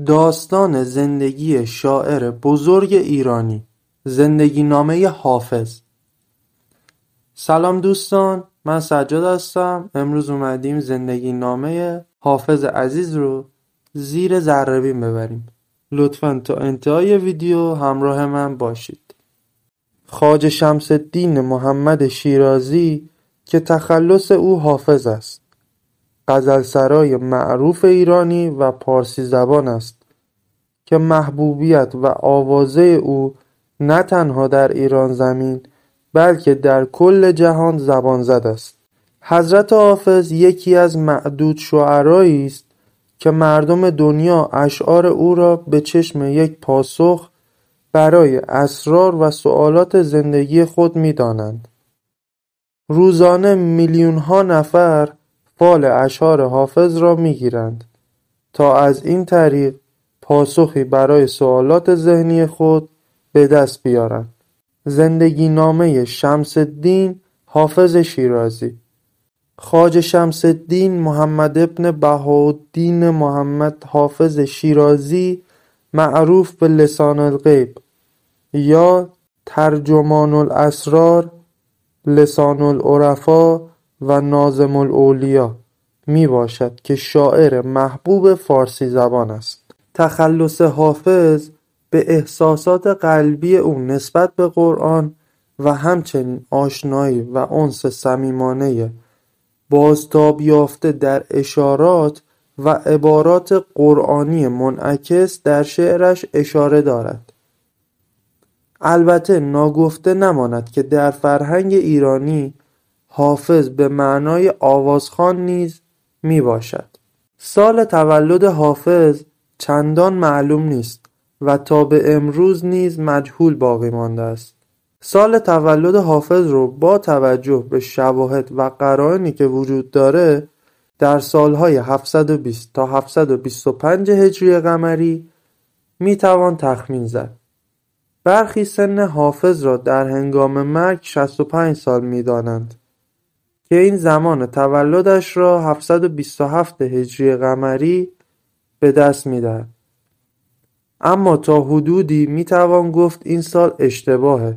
داستان زندگی شاعر بزرگ ایرانی، زندگینامه حافظ. سلام دوستان، من سجاد هستم. امروز اومدیم زندگینامه حافظ عزیز رو زیر ذره‌بین ببریم. لطفاً تا انتهای ویدیو همراه من باشید. خواجه شمس‌الدین محمد شیرازی که تخلص او حافظ است، غزلسرای معروف ایرانی و پارسی زبان است که محبوبیت و آوازه او نه تنها در ایران زمین بلکه در کل جهان زبان زد است. حضرت حافظ یکی از معدود شعرایی است که مردم دنیا اشعار او را به چشم یک پاسخ برای اسرار و سؤالات زندگی خود می دانند. روزانه میلیون‌ها نفر فال اشعار حافظ را می گیرند تا از این طریق پاسخی برای سوالات ذهنی خود به دست بیارند. زندگینامه شمس‌الدین حافظ شیرازی. خواجه شمس‌الدین محمد ابن بهاءالدین محمد حافظ شیرازی، معروف به لسان الغیب یا ترجمان الاسرار، لسان العرفا و ناظم الاولیا می باشد که شاعر محبوب فارسی زبان است. تخلص حافظ به احساسات قلبی او نسبت به قرآن و همچنین آشنایی و انس صمیمانه بازتاب یافته در اشارات و عبارات قرآنی منعکس در شعرش اشاره دارد. البته ناگفته نماند که در فرهنگ ایرانی حافظ به معنای آوازخوان نیز می باشد. سال تولد حافظ چندان معلوم نیست و تا به امروز نیز مجهول باقی مانده است. سال تولد حافظ رو با توجه به شواهد و قرائنی که وجود داره در سالهای 720 تا 725 هجری قمری می توان تخمین زد. برخی سن حافظ را در هنگام مرگ 65 سال می دانند که این زمان تولدش را 727 هجری قمری به دست می دهد. اما تا حدودی می توان گفت این سال اشتباهه.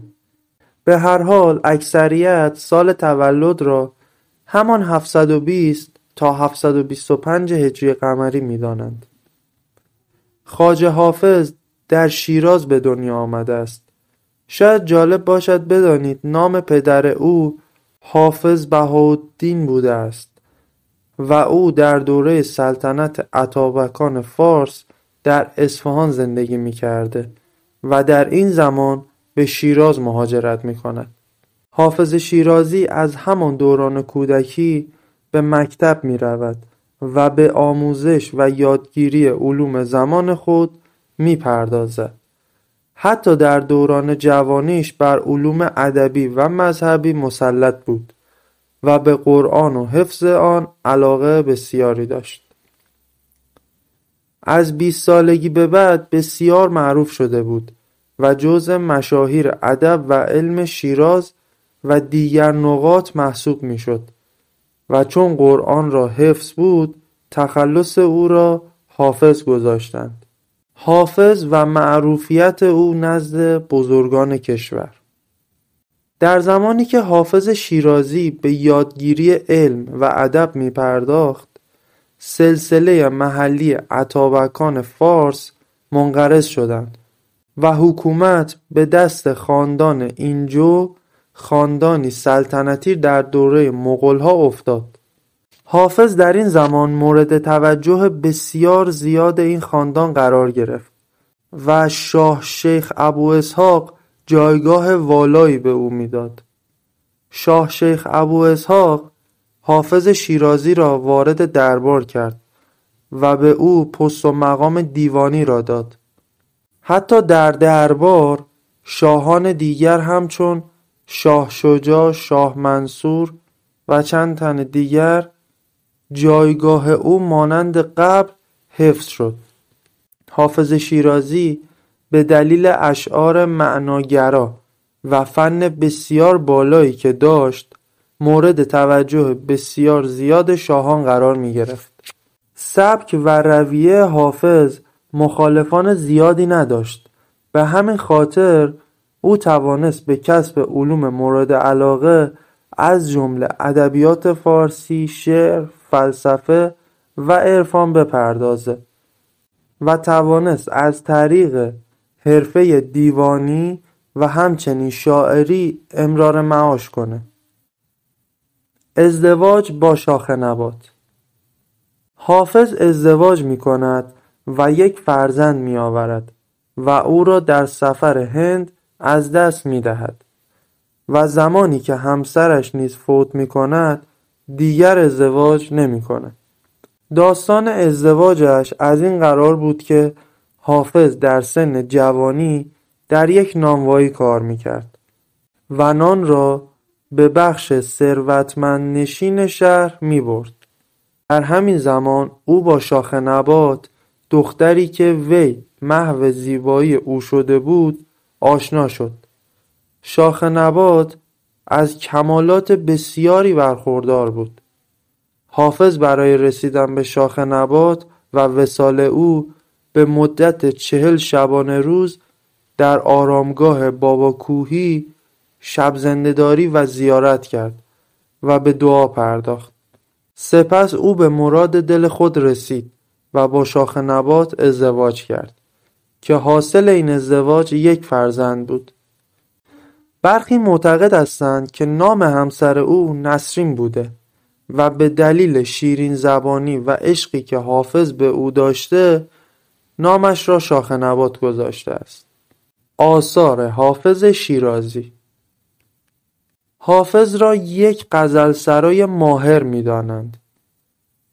به هر حال اکثریت سال تولد را همان 720 تا 725 هجری قمری می دانند. خواجه حافظ در شیراز به دنیا آمده است. شاید جالب باشد بدانید نام پدر او حافظ بهاءالدین بوده است و او در دوره سلطنت اتابکان فارس در اصفهان زندگی می کرده و در این زمان به شیراز مهاجرت می کند. حافظ شیرازی از همان دوران کودکی به مکتب می رود و به آموزش و یادگیری علوم زمان خود می پردازد. حتی در دوران جوانیش بر علوم ادبی و مذهبی مسلط بود و به قرآن و حفظ آن علاقه بسیاری داشت. از 20 سالگی به بعد بسیار معروف شده بود و جزء مشاهیر ادب و علم شیراز و دیگر نقاط محسوب می شد و چون قرآن را حفظ بود تخلص او را حافظ گذاشتند. حافظ و معروفیت او نزد بزرگان کشور. در زمانی که حافظ شیرازی به یادگیری علم و ادب می پرداخت، سلسله محلی اتابکان فارس منقرض شدند و حکومت به دست خاندان اینجو، خاندانی سلطنتی در دوره مغول‌ها افتاد. حافظ در این زمان مورد توجه بسیار زیاد این خاندان قرار گرفت و شاه شیخ ابو اسحاق جایگاه والایی به او میداد. شاه شیخ ابو اسحاق حافظ شیرازی را وارد دربار کرد و به او پست و مقام دیوانی را داد. حتی در دربار شاهان دیگر همچون شاه شجاع، شاه منصور و چند تن دیگر جایگاه او مانند قبل حفظ شد. حافظ شیرازی به دلیل اشعار معناگرا و فن بسیار بالایی که داشت مورد توجه بسیار زیاد شاهان قرار می گرفت. سبک و رویه حافظ مخالفان زیادی نداشت. به همین خاطر او توانست به کسب علوم مورد علاقه از جمله ادبیات فارسی، شعر، فلسفه و عرفان بپردازه و توانست از طریق حرفه دیوانی و همچنین شاعری امرار معاش کنه. ازدواج با شاخ نبات. حافظ ازدواج می کند و یک فرزند می آورد و او را در سفر هند از دست می دهد و زمانی که همسرش نیز فوت می کند دیگر ازدواج نمی کند. داستان ازدواجش از این قرار بود که حافظ در سن جوانی در یک نانوایی کار می کرد و نان را به بخش ثروتمند نشین شهر می برد. در همین زمان او با شاخ نبات، دختری که وی محو زیبایی او شده بود، آشنا شد. شاخ نبات از کمالات بسیاری برخوردار بود. حافظ برای رسیدن به شاخ نبات و وصال او به مدت 40 شبانه روز در آرامگاه بابا کوهی شب زنده‌داری و زیارت کرد و به دعا پرداخت. سپس او به مراد دل خود رسید و با شاخ نبات ازدواج کرد که حاصل این ازدواج یک فرزند بود. برخی معتقد هستند که نام همسر او نسرین بوده و به دلیل شیرین زبانی و عشقی که حافظ به او داشته نامش را شاخ نبات گذاشته است. آثار حافظ شیرازی. حافظ را یک غزلسرای ماهر می دانند.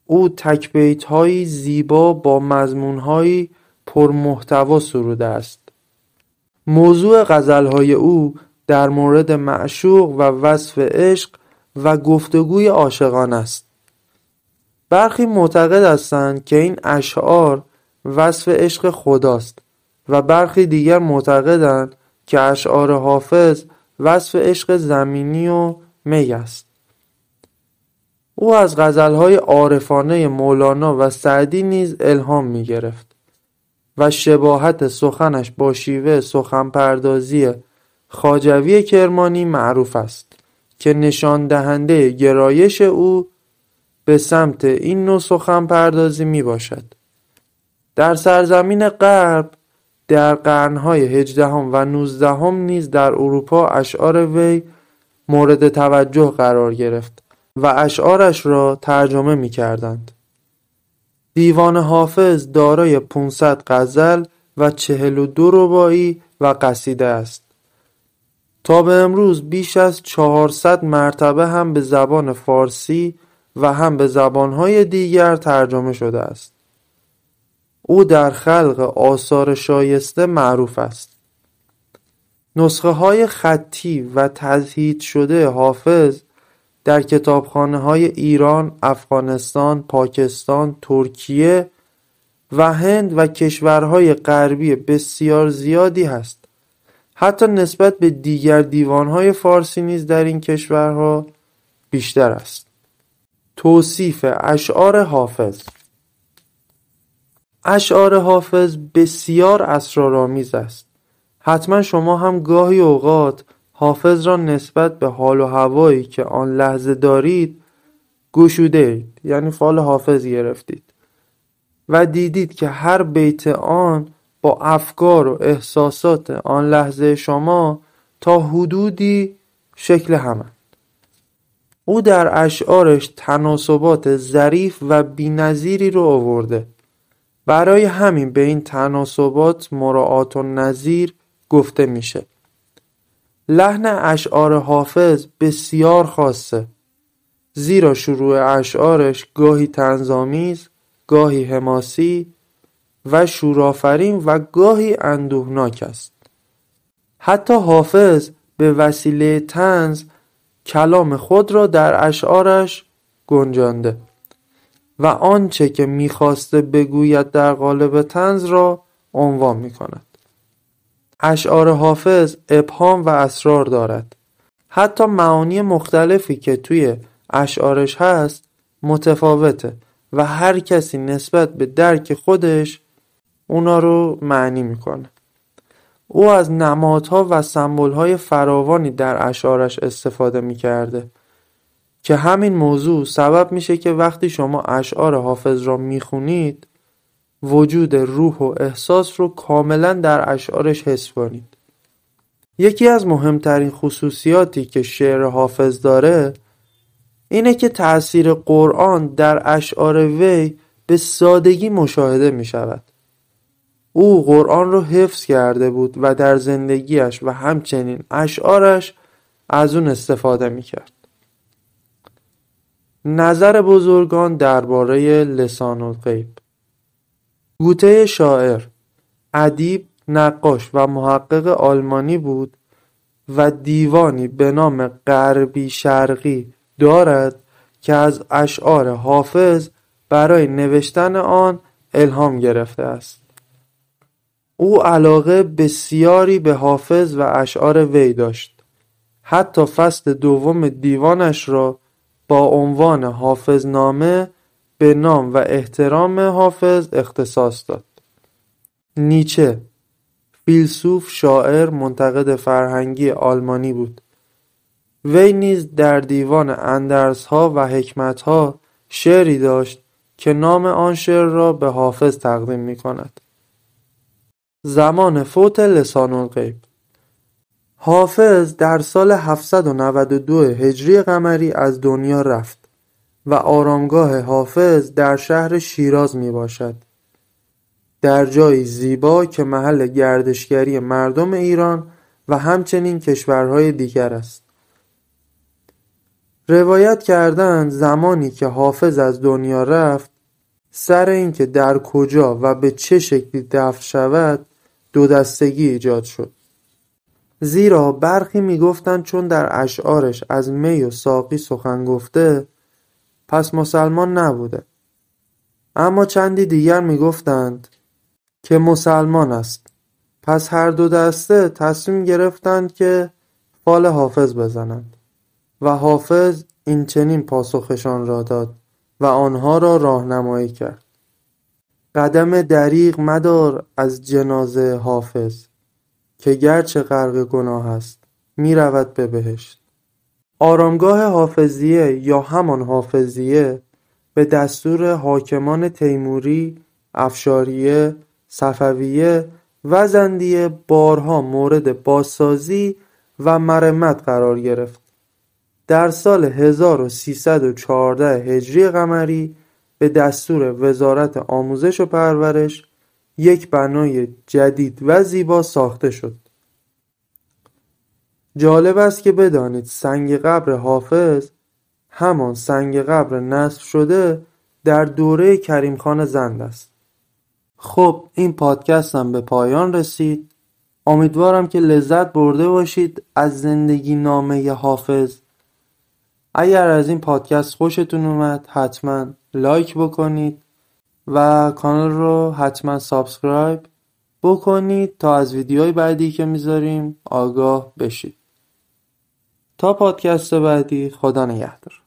او تک بیت‌هایی زیبا با مضمون‌هایی پرمحتوا سروده است. موضوع غزل‌های او در مورد معشوق و وصف عشق و گفتگوی عاشقان است. برخی معتقد هستند که این اشعار وصف عشق خداست و برخی دیگر معتقدند که اشعار حافظ وصف عشق زمینی و می است. او از غزلهای عارفانه مولانا و سعدی نیز الهام می گرفت و شباهت سخنش با شیوه سخنپردازی خواجوی کرمانی معروف است که نشان دهنده گرایش او به سمت این نوع سخنپردازی می باشد. در سرزمین غرب در قرنهای 18 و 19 نیز در اروپا اشعار وی مورد توجه قرار گرفت و اشعارش را ترجمه می کردند. دیوان حافظ دارای 500 غزل و 42 رباعی و قصیده است. تا به امروز بیش از 400 مرتبه هم به زبان فارسی و هم به زبانهای دیگر ترجمه شده است. او در خلق آثار شایسته معروف است. نسخه های خطی و تضهید شده حافظ در کتابخانه‌های ایران، افغانستان، پاکستان، ترکیه و هند و کشورهای غربی بسیار زیادی هست. حتی نسبت به دیگر دیوانهای فارسی نیز در این کشورها بیشتر است. توصیف اشعار حافظ. اشعار حافظ بسیار اسرارآمیز است. حتما شما هم گاهی اوقات حافظ را نسبت به حال و هوایی که آن لحظه دارید گشوده اید، یعنی فال حافظ گرفتید و دیدید که هر بیت آن با افکار و احساسات آن لحظه شما تا حدودی شکل همند. او در اشعارش تناسبات ظریف و بی‌نظیری رو آورده. برای همین به این تناسبات مراعات النظیر گفته میشه. لحن اشعار حافظ بسیار خاصه، زیرا شروع اشعارش گاهی طنزآمیز، گاهی حماسی و شورآفرین و گاهی اندوهناک است. حتی حافظ به وسیله طنز کلام خود را در اشعارش گنجانده و آنچه که میخواسته بگوید در قالب طنز را عنوان میکند. اشعار حافظ ابهام و اسرار دارد. حتی معانی مختلفی که توی اشعارش هست متفاوته و هر کسی نسبت به درک خودش اونا رو معنی میکنه. او از نمادها و سمبولهای فراوانی در اشعارش استفاده میکرده که همین موضوع سبب میشه که وقتی شما اشعار حافظ را میخونید وجود روح و احساس رو کاملا در اشعارش حس کنید. یکی از مهمترین خصوصیاتی که شعر حافظ داره اینه که تأثیر قرآن در اشعار وی به سادگی مشاهده می شود. او قرآن رو حفظ کرده بود و در زندگیش و همچنین اشعارش از اون استفاده می کرد. نظر بزرگان درباره لسان الغیب. گوته شاعر، ادیب، نقاش و محقق آلمانی بود و دیوانی به نام غربی شرقی دارد که از اشعار حافظ برای نوشتن آن الهام گرفته است. او علاقه بسیاری به حافظ و اشعار وی داشت. حتی فصل دوم دیوانش را با عنوان حافظنامه به نام و احترام حافظ اختصاص داد. نیچه، فیلسوف، شاعر، منتقد فرهنگی آلمانی بود. وی نیز در دیوان اندرس‌ها و حکمت‌ها شعری داشت که نام آن شعر را به حافظ تقدیم می‌کند. زمان فوت لسان الغیب. حافظ در سال 792 هجری قمری از دنیا رفت و آرامگاه حافظ در شهر شیراز می باشد. در جایی زیبا که محل گردشگری مردم ایران و همچنین کشورهای دیگر است. روایت کردند زمانی که حافظ از دنیا رفت، سر این که در کجا و به چه شکلی دفن شود دو دستگی ایجاد شد. زیرا برخی می گفتند چون در اشعارش از می و ساقی سخن گفته پس مسلمان نبوده. اما چندی دیگر می گفتند که مسلمان است. پس هر دو دسته تصمیم گرفتند که فال حافظ بزنند و حافظ این چنین پاسخشان را داد و آنها را راهنمایی کرد. قدم دریغ مدار از جنازه حافظ که گرچه غرق گناه است می رود به بهشت. آرامگاه حافظیه یا همان حافظیه به دستور حاکمان تیموری، افشاریه، صفویه و زندیه بارها مورد بازسازی و مرمت قرار گرفت. در سال 1314 هجری قمری به دستور وزارت آموزش و پرورش یک بنای جدید و زیبا ساخته شد. جالب است که بدانید سنگ قبر حافظ همان سنگ قبر نصب شده در دوره کریم خان زند است. خب این پادکستم به پایان رسید. امیدوارم که لذت برده باشید از زندگی نامه حافظ. اگر از این پادکست خوشتون اومد حتما لایک بکنید و کانال رو حتما سابسکرایب بکنید تا از ویدیوهای بعدی که میذاریم آگاه بشید. تا پادکست بعدی، خدا نگهدار.